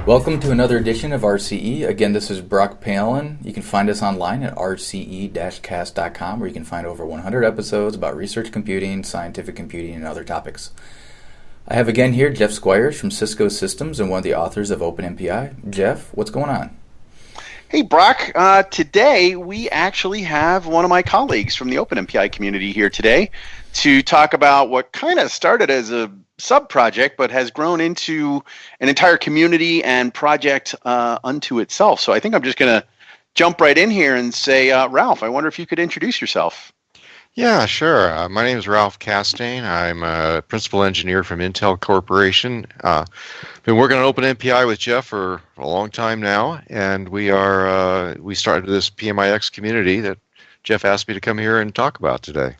Welcome to another edition of RCE. Again, this is Brock Palen. You can find us online at rce-cast.com, where you can find over 100 episodes about research computing, scientific computing, and other topics. I have again here Jeff Squyres from Cisco Systems and one of the authors of OpenMPI. Jeff, what's going on? Hey, Brock. Today we actually have one of my colleagues from the OpenMPI community here today to talk about what kind of started as a sub-project but has grown into an entire community and project unto itself. So I think I'm just going to jump right in here and say, Ralph, I wonder if you could introduce yourself. Yeah, sure. My name is Ralph Castain. I'm a principal engineer from Intel Corporation. Been working on OpenMPI with Jeff for a long time now, and we started this PMIx community that Jeff asked me to come here and talk about today.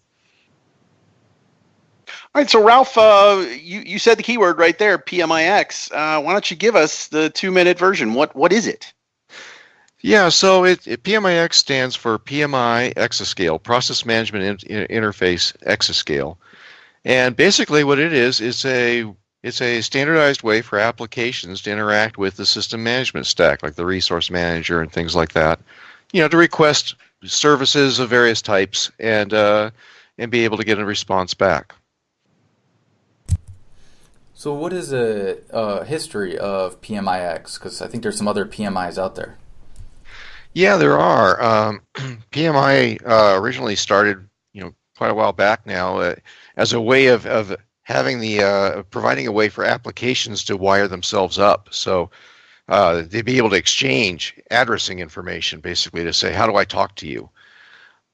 All right, so Ralph, you said the keyword right there, PMIx. Why don't you give us the 2-minute version? What is it? Yeah, so PMIx stands for PMI exascale, Process Management Interface Exascale. And basically what it is, it's a standardized way for applications to interact with the system management stack, like the resource manager and things like that, to request services of various types and be able to get a response back. So what is a history of PMIx? Because I think there's some other PMIs out there. Yeah, there are. PMI originally started, quite a while back now, as a way of having providing a way for applications to wire themselves up. So they'd be able to exchange addressing information, basically, to say, how do I talk to you?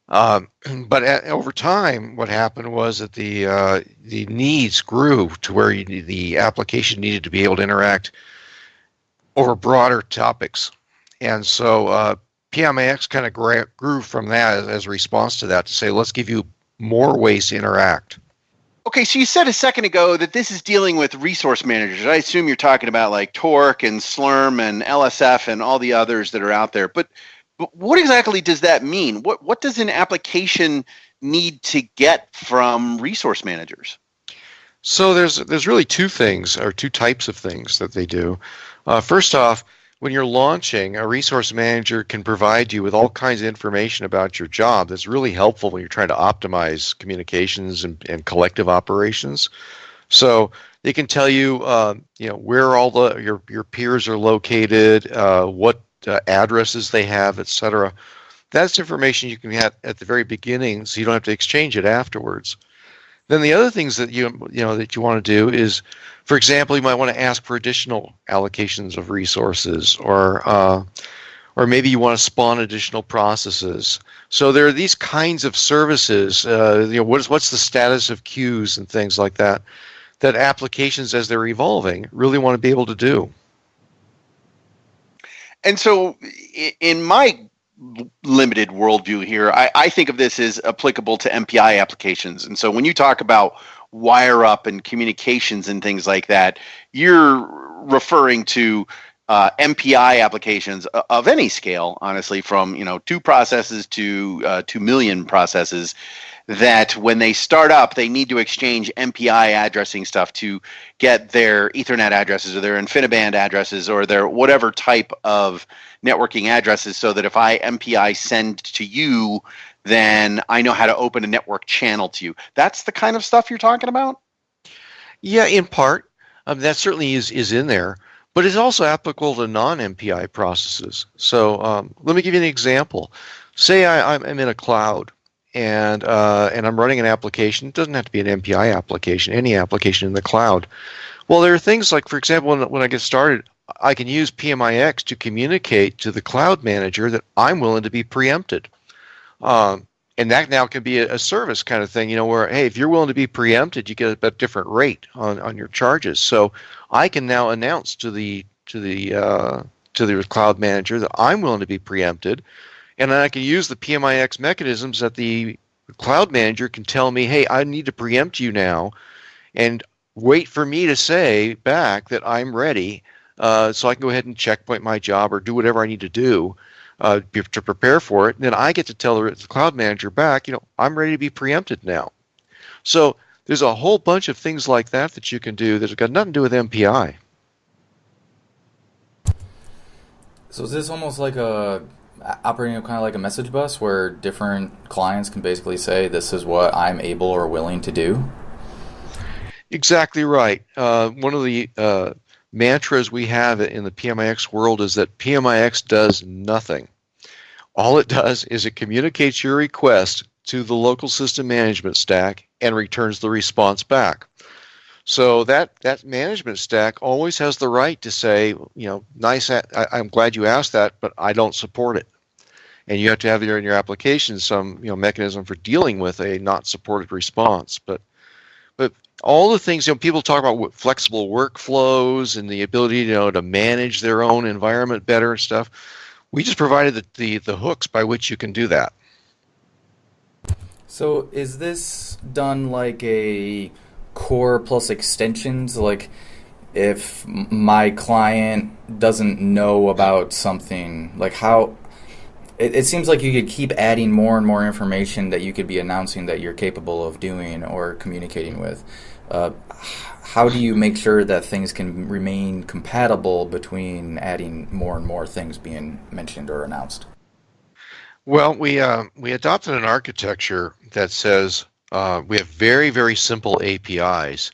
But over time, what happened was that the needs grew to where the application needed to be able to interact over broader topics. And so PMIx kind of grew from that as a response to that, to say, let's give you more ways to interact. Okay, so you said a second ago that this is dealing with resource managers. I assume you're talking about like Torque and Slurm and LSF and all the others that are out there. But what exactly does that mean? What does an application need to get from resource managers? So there's really two types of things that they do. First off, when you're launching, a resource manager can provide you with all kinds of information about your job that's really helpful when you're trying to optimize communications and collective operations. So they can tell you, where all your peers are located, what addresses they have, etc. That's information you can have at the very beginning, so you don't have to exchange it afterwards. Then the other things that you want to do is, for example, you might want to ask for additional allocations of resources, or maybe you want to spawn additional processes. So there are these kinds of services. What's the status of queues and things like that applications, as they're evolving, really want to be able to do. And so, in my limited worldview here, I think of this as applicable to MPI applications. And so when you talk about wire up and communications and things like that, you're referring to MPI applications of any scale, honestly, from 2 processes to 2 million processes, that when they start up, they need to exchange MPI addressing stuff to get their Ethernet addresses or their InfiniBand addresses or their whatever type of networking addresses, so that if I MPI send to you, then I know how to open a network channel to you. That's the kind of stuff you're talking about? Yeah, in part. That certainly is in there, but it's also applicable to non-MPI processes. So let me give you an example. Say I'm in a cloud, and I'm running an application. It doesn't have to be an MPI application, any application in the cloud. Well, there are things like, for example, when I get started, I can use PMIx to communicate to the cloud manager that I'm willing to be preempted. And that now can be a service kind of thing, where, hey, if you're willing to be preempted, you get a different rate on your charges. So I can now announce to the cloud manager that I'm willing to be preempted, and then I can use the PMIx mechanisms that the cloud manager can tell me, hey, I need to preempt you now, and wait for me to say back that I'm ready, so I can go ahead and checkpoint my job or do whatever I need to do to prepare for it. And then I get to tell the cloud manager back, I'm ready to be preempted now. So there's a whole bunch of things like that you can do that have got nothing to do with MPI. So is this almost like operating kind of like a message bus where different clients can basically say, this is what I'm able or willing to do? Exactly right. One of the mantras we have in the PMIx world is that PMIx does nothing. All it does is it communicates your request to the local system management stack and returns the response back. So that management stack always has the right to say, nice, I'm glad you asked that, but I don't support it. And you have to have in your application some mechanism for dealing with a not supported response. But all the things, people talk about flexible workflows and the ability to manage their own environment better and stuff. We just provided the hooks by which you can do that. So is this done like a core plus extensions? Like if my client doesn't know about something, like how it seems like you could keep adding more and more information that you could be announcing that you're capable of doing or communicating with. How do you make sure that things can remain compatible between adding more and more things being mentioned or announced? Well, we adopted an architecture that says we have very, very simple APIs,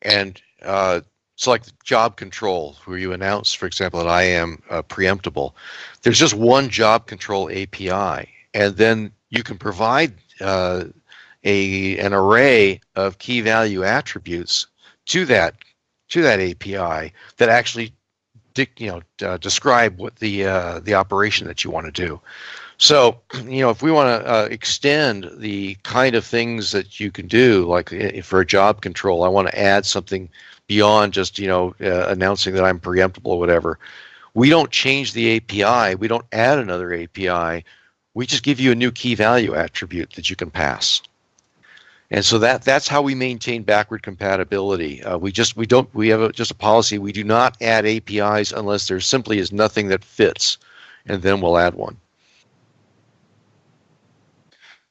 and it's like job control, where you announce, for example, that I am preemptible. There's just one job control API, and then you can provide an array of key value attributes to that API that actually describe what the operation that you want to do. So, if we want to extend the kind of things that you can do, like for a job control, I want to add something beyond just, announcing that I'm preemptible or whatever. We don't change the API. We don't add another API. We just give you a new key value attribute that you can pass. And so that's how we maintain backward compatibility. We have just a policy. We do not add APIs unless there simply is nothing that fits, and then we'll add one.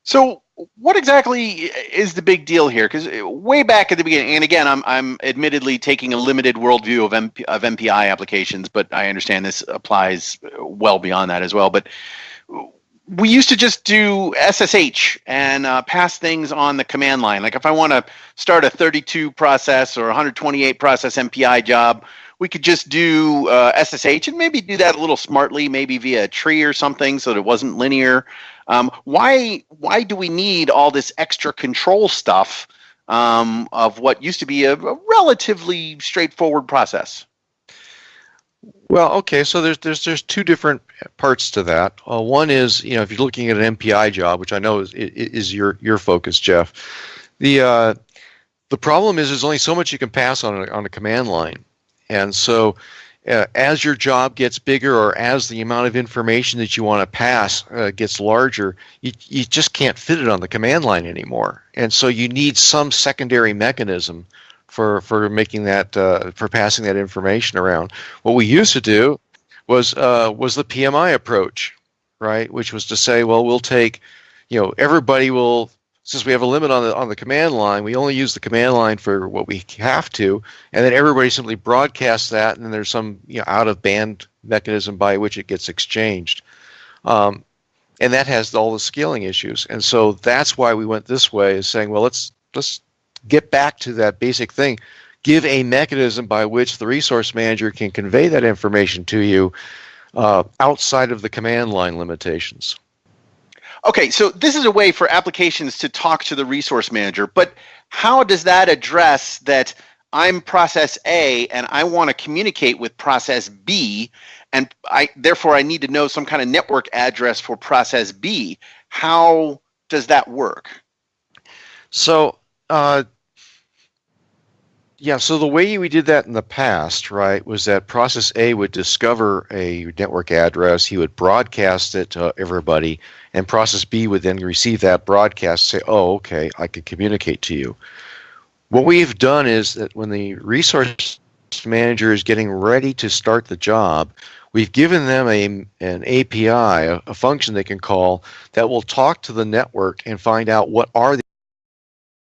So what exactly is the big deal here? Because way back at the beginning, and again, I'm admittedly taking a limited worldview of MPI applications, but I understand this applies well beyond that as well. But we used to just do SSH and pass things on the command line. Like if I want to start a 32 process or 128 process MPI job, we could just do SSH and maybe do that a little smartly, maybe via a tree or something so that it wasn't linear. Why do we need all this extra control stuff of what used to be a relatively straightforward process? Well, okay, so there's two different parts to that. One is, if you're looking at an MPI job, which I know is your focus, Jeff. The problem is there's only so much you can pass on a command line, and so as your job gets bigger or as the amount of information that you want to pass gets larger, you just can't fit it on the command line anymore, and so you need some secondary mechanism for making that for passing that information around. What we used to do was the PMI approach, right? Which was to say, well, we'll take, everybody will, since we have a limit on the command line, we only use the command line for what we have to, and then everybody simply broadcasts that, and then there's some out of band mechanism by which it gets exchanged, and that has all the scaling issues. And so that's why we went this way, is saying, well, let's get back to that basic thing. Give a mechanism by which the resource manager can convey that information to you outside of the command line limitations. Okay, so this is a way for applications to talk to the resource manager, but how does that address that I'm process A and I want to communicate with process B, and therefore I need to know some kind of network address for process B? How does that work? So, so the way we did that in the past, right, was that process A would discover a network address, he would broadcast it to everybody, and process B would then receive that broadcast and say, oh, okay, I can communicate to you. What we've done is that when the resource manager is getting ready to start the job, we've given them an API, a function they can call that will talk to the network and find out what are the